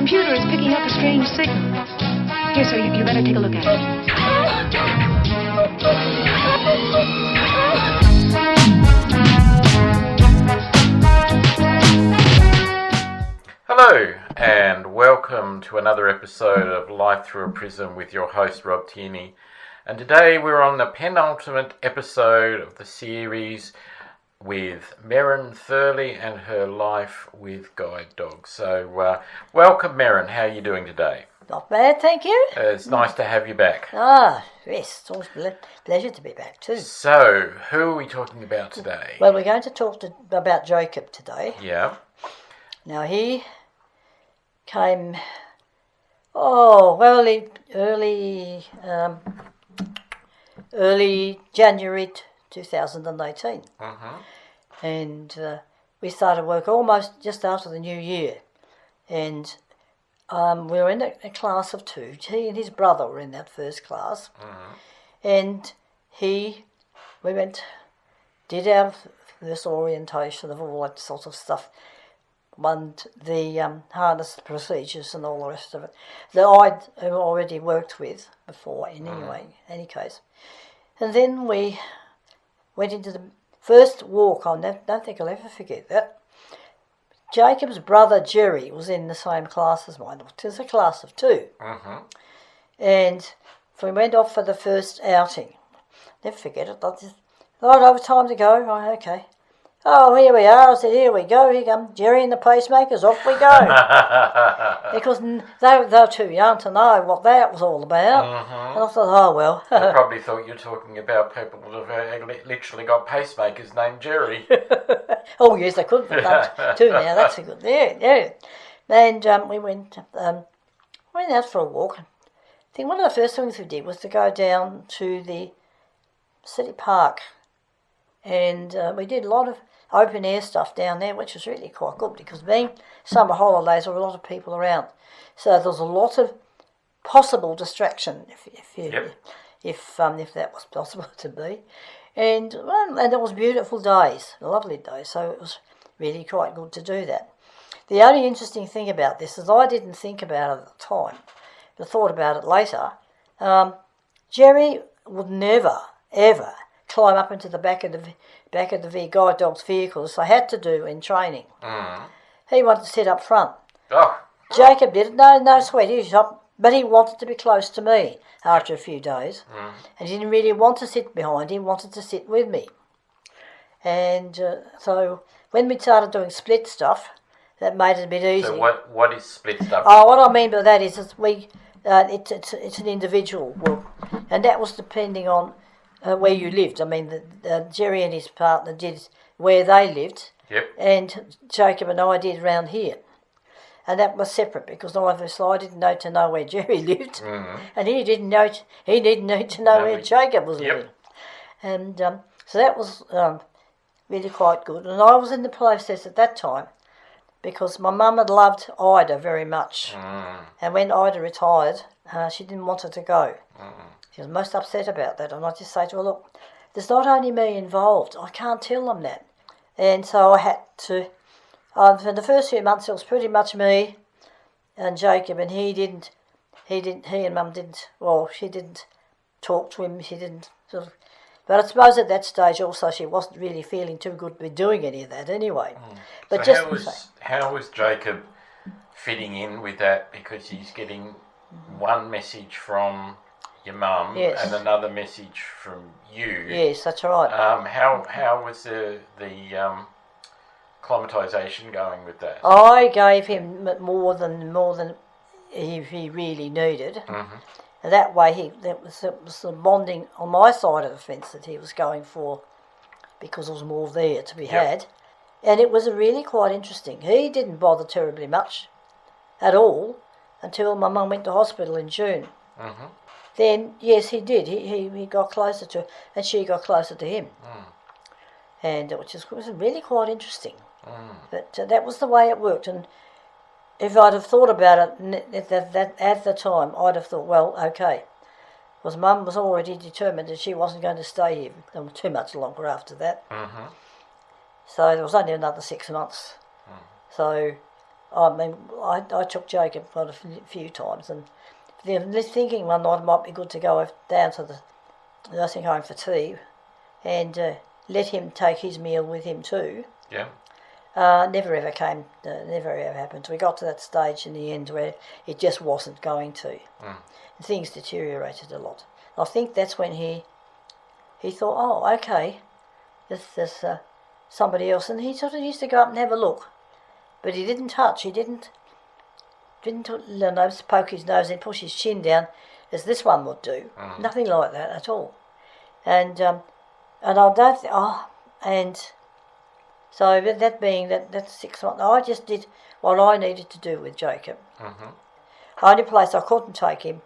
computer is picking up a strange signal. Here, sir, you better take a look at it. Hello, and welcome to another episode of Life Through a Prism with your host, Rob Tierney. And today we're on the penultimate episode of the series with Merran Thurley and her life with guide dogs. So, welcome, Merran. How are you doing today? Not bad, thank you. It's nice to have you back. Ah, yes, it's always a pleasure to be back too. So, who are we talking about today? Well, we're going to talk about Jacob today. Yeah. Now, he came, early January 2018. And we started work almost just after the new year. And we were in a class of two. He and his brother were in that first class. And we did our first orientation of all that sort of stuff. The harness procedures and all the rest of it that I'd already worked with before in any case. And then we went into the first walk. I don't think I'll ever forget that. Jacob's brother Jerry was in the same class as mine. It was a class of two. And we went off for the first outing. Never forget it. I just thought over time to go. Right, okay. Oh, here we are. I said, here we go. Here come Jerry and the pacemakers. Off we go. Because they were too young to know what that was all about. And I thought, oh, well. I probably thought you were talking about people that have literally got pacemakers named Jerry. Oh, yes, they could have done too now. That's a good, yeah. And we went out for a walk. I think one of the first things we did was to go down to the city park. And we did a lot of open air stuff down there, which was really quite good because being summer holidays, there were a lot of people around. So there was a lot of possible distraction if that was possible to be. And there was beautiful days, lovely days, so it was really quite good to do that. The only interesting thing about this is I didn't think about it at the time, but thought about it later. Jerry would never, ever climb up into the back of the guide dog's vehicles. I had to do in training. He wanted to sit up front. Jacob did it. No sweat. He was up, but he wanted to be close to me after a few days, and he didn't really want to sit behind. He wanted to sit with me. And so when we started doing split stuff, that made it a bit easier. So what is split stuff? Oh, what I mean by that is it's an individual work, and that was depending on where you lived. I mean, Jerry and his partner did where they lived, and Jacob and I did around here. And that was separate because obviously I didn't know where Jerry lived, and he didn't need to know where Jacob was living. And so that was really quite good. And I was in the process at that time because my mum had loved Ida very much. And when Ida retired, she didn't want her to go. She was most upset about that, and I just say to her, look, there's not only me involved, I can't tell them that. And so I had to, for the first few months it was pretty much me and Jacob, and he and Mum didn't, she didn't talk to him, she didn't sort of, but I suppose at that stage also she wasn't really feeling too good to be doing any of that anyway. But so how was Jacob fitting in with that, because he's getting one message from your mum and another message from you? Yes, that's right. How was the acclimatisation going with that? I gave him more than he really needed. And that way that was the bonding on my side of the fence that he was going for, because there was more there to be had. And it was really quite interesting. He didn't bother terribly much at all until my mum went to hospital in June. Then, yes, he did. He got closer to her, and she got closer to him. And which was really quite interesting. But that was the way it worked. And if I'd have thought about it at the time, I'd have thought, well, okay. Because Mum was already determined that she wasn't going to stay here too much longer after that. So there was only another 6 months. So I mean, I took Jacob quite a few times, and thinking one night it might be good to go down to the nursing home for tea and let him take his meal with him too. Yeah. Never ever happened. We got to that stage in the end where it just wasn't going to. Things deteriorated a lot. I think that's when he thought, oh, okay, there's somebody else, and he sort of used to go up and have a look, but he didn't touch. He didn't poke his nose and push his chin down as this one would do. Nothing like that at all. And I don't. And so that being that 6 months, I just did what I needed to do with Jacob. The only place I couldn't take him,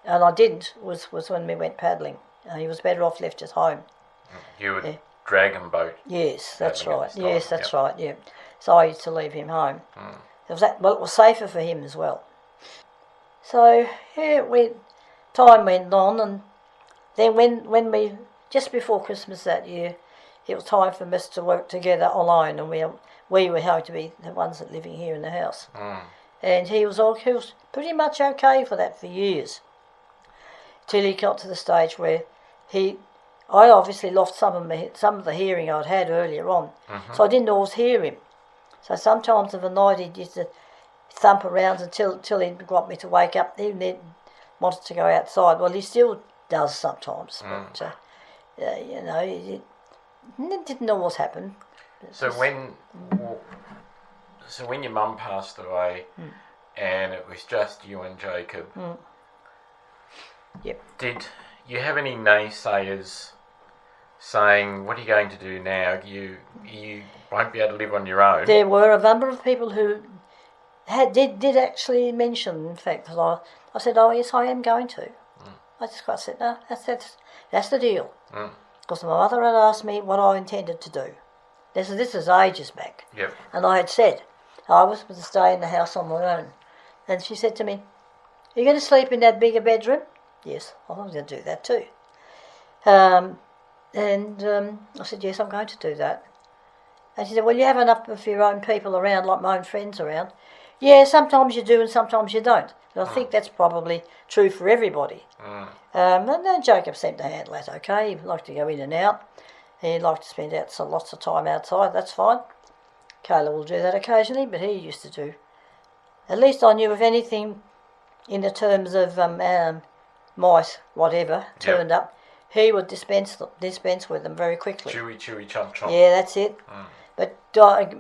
and I didn't, was when we went paddling. He was better off left at home. You would dragon boat. Yes, that's right. Yes, that's right. Yeah. So I used to leave him home. It was safer for him as well. So time went on, and then when we just before Christmas that year, it was time for us to work together alone, and we were going to be the ones that living here in the house. And he was pretty much okay for that for years, till he got to the stage where I obviously lost some of the hearing I'd had earlier on, so I didn't always hear him. So sometimes of the night he used to thump around until he got me to wake up. He wanted to go outside. Well, he still does sometimes, but it didn't always happen. So when your mum passed away, and it was just you and Jacob. Yep. Did you have any naysayers saying, "What are you going to do now? You won't be able to live on your own"? There were a number of people who did actually mention. In fact, I said, "Oh yes, I am going to." I just quite said, "No, that's the deal." Because my mother had asked me what I intended to do. This is ages back. Yep. And I had said I was going to stay in the house on my own. And she said to me, "Are you going to sleep in that bigger bedroom?" Yes, I was going to do that too. I said, "Yes, I'm going to do that." And she said, "Well, you have enough of your own people around, like my own friends around." Yeah, sometimes you do and sometimes you don't. And I think that's probably true for everybody. And then Jacob seemed to handle that okay. He liked to go in and out. He liked to spend lots of time outside. That's fine. Kayla will do that occasionally, but he used to do. At least I knew if anything in the terms of mice, whatever, turned up, he would dispense with them very quickly. Chewy, chewy, chomp, chomp. Yeah, that's it. But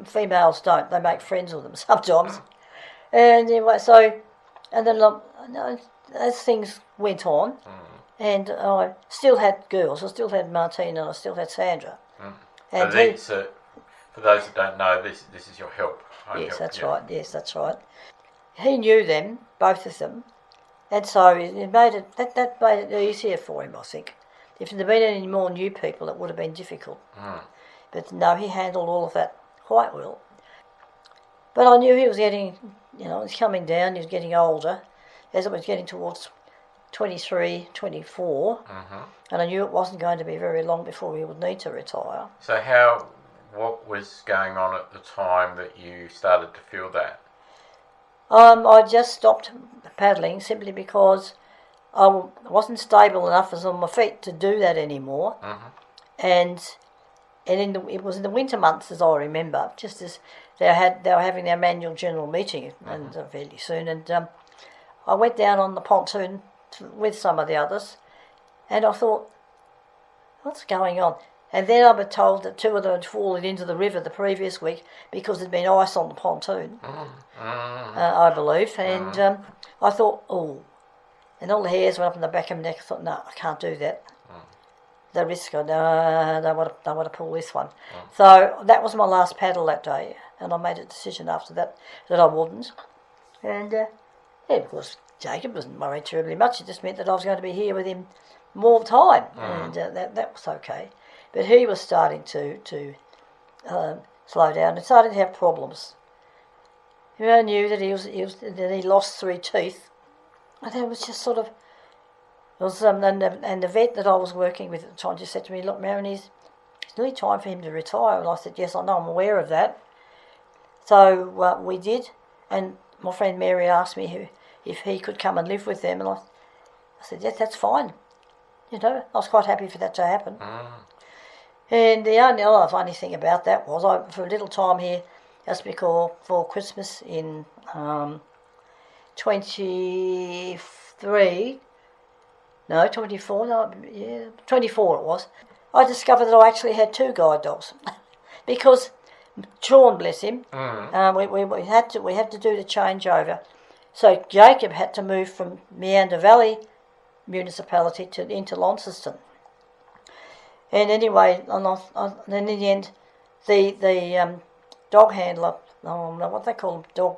females don't. They make friends with them sometimes. And anyway, and then as things went on, and I still had girls. I still had Martina and I still had Sandra. And for those that don't know, this is your help. Yes, that's right. Yes, that's right. He knew them, both of them, and so it made that made it easier for him, I think. If there had been any more new people, it would have been difficult. But no, he handled all of that quite well. But I knew he was getting, he was coming down, he was getting older. As it was getting towards 23, 24, and I knew it wasn't going to be very long before he would need to retire. So what was going on at the time that you started to feel that? I just stopped paddling simply because I wasn't stable enough as on my feet to do that anymore. And it was in the winter months, as I remember, just as they were having their annual general meeting and fairly soon, and I went down on the pontoon with some of the others, and I thought, what's going on? And then I was told that 2 of them had fallen into the river the previous week because there'd been ice on the pontoon, I believe. And I thought, oh. And all the hairs went up in the back of my neck. I thought, no, I can't do that. The risk, I don't want to pull this one. So that was my last paddle that day, and I made a decision after that I wouldn't. And of course, Jacob wasn't worried terribly much. It just meant that I was going to be here with him more time, and that was okay. But he was starting to slow down and starting to have problems. I knew that he lost 3 teeth, and it was just sort of. It was, and the vet that I was working with at the time just said to me, "Look, Merran, it's nearly time for him to retire." And I said, "Yes, I know, I'm aware of that." So we did, And my friend Mary asked me if he could come and live with them, and I said, yes, that's fine. You know, I was quite happy for that to happen. And the only other funny thing about that was, for a little time here, just before Christmas in 24 it was, I discovered that I actually had 2 guide dogs. Because Sean, bless him, we had to do the changeover. So Jacob had to move from Meander Valley municipality into Launceston. And anyway, and then in the end, the dog handler, I don't know what they call them,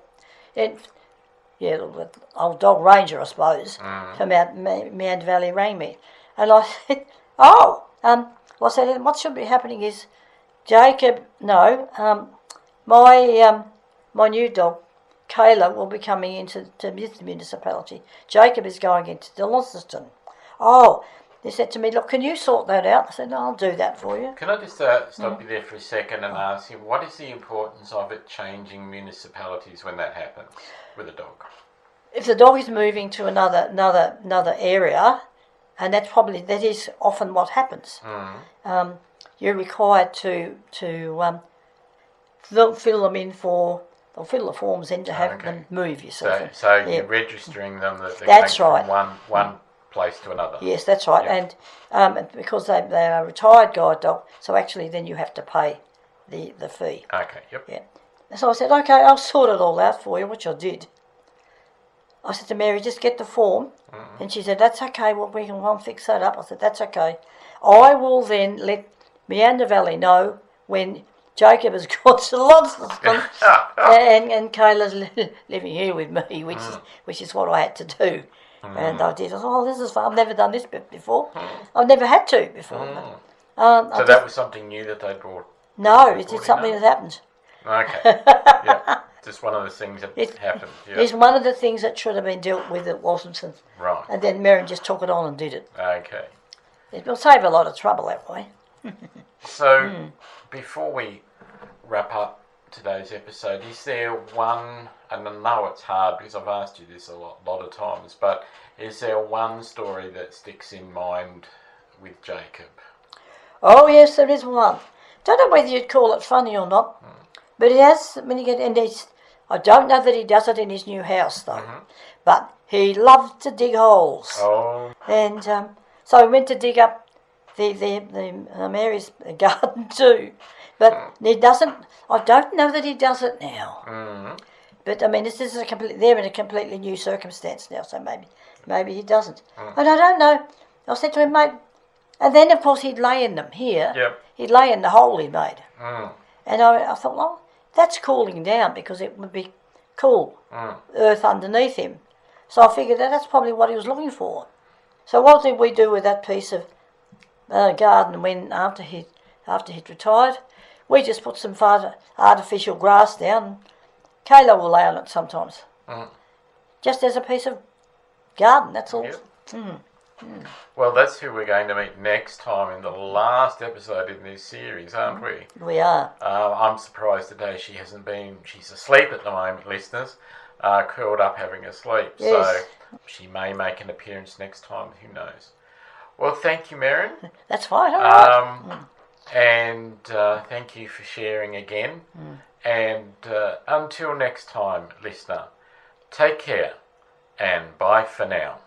old dog ranger, I suppose, from out Meander Valley rang me. And I said, I said, what should be happening is, Jacob, my new dog, Kayla, will be coming into the municipality. Jacob is going into Launceston. Oh, they said to me, look, can you sort that out? I said, no, I'll do that for you. Can I just stop you there for a second and ask you, what is the importance of it changing municipalities when that happens with a dog? If the dog is moving to another area, and that is often what happens. You're required to fill them in or fill the forms in to have them move yourself. So you're registering them that they're that's going right. from one place to another. Yes, that's right. Yeah. And because they are a retired guide dog, so actually then you have to pay the fee. Okay, yep. Yeah. So I said, okay, I'll sort it all out for you, which I did. I said to Mary, just get the form. And she said, that's okay, well, we can fix that up. I said, that's okay. I will then let Meander Valley know when Jacob has got to Launceston and Kayla's living here with me, which is what I had to do. And I did. I thought, this is fun. I've never done this bit before. I've never had to before. So that was something new that they brought? No, it's just something that happened. Okay. Yeah. Just one of the things that happened. Yeah. It's one of the things that should have been dealt with at Wasmson. Right. And then Merran just took it on and did it. Okay. It will save a lot of trouble that way. So, before we wrap up today's episode, is there one, and I know it's hard because I've asked you this a lot of times, but is there one story that sticks in mind with Jacob? Oh yes, there is one. Don't know whether you'd call it funny or not, but he has, I don't know that he does it in his new house though, but he loved to dig holes. Oh. And so we went to dig up the Mary's garden too, but he doesn't. I don't know that he does it now. But this is they're in a completely new circumstance now, so maybe he doesn't. But I don't know. I said to him, mate, and then of course he'd lay in them here. Yep. He'd lay in the hole he made, and I thought, well, that's cooling down because it would be cool, earth underneath him. So I figured that's probably what he was looking for. So what did we do with that piece of garden when after he'd retired? We just put some artificial grass down. Kayla will lay on it sometimes, just as a piece of garden. That's all. Yep. Well, that's who we're going to meet next time in the last episode in this series, aren't we? We are. I'm surprised today she hasn't been. She's asleep at the moment, listeners. Curled up having a sleep. Yes. So she may make an appearance next time. Who knows? Well, thank you, Merran. That's fine. All right. And thank you for sharing again. And until next time, listener, take care and bye for now.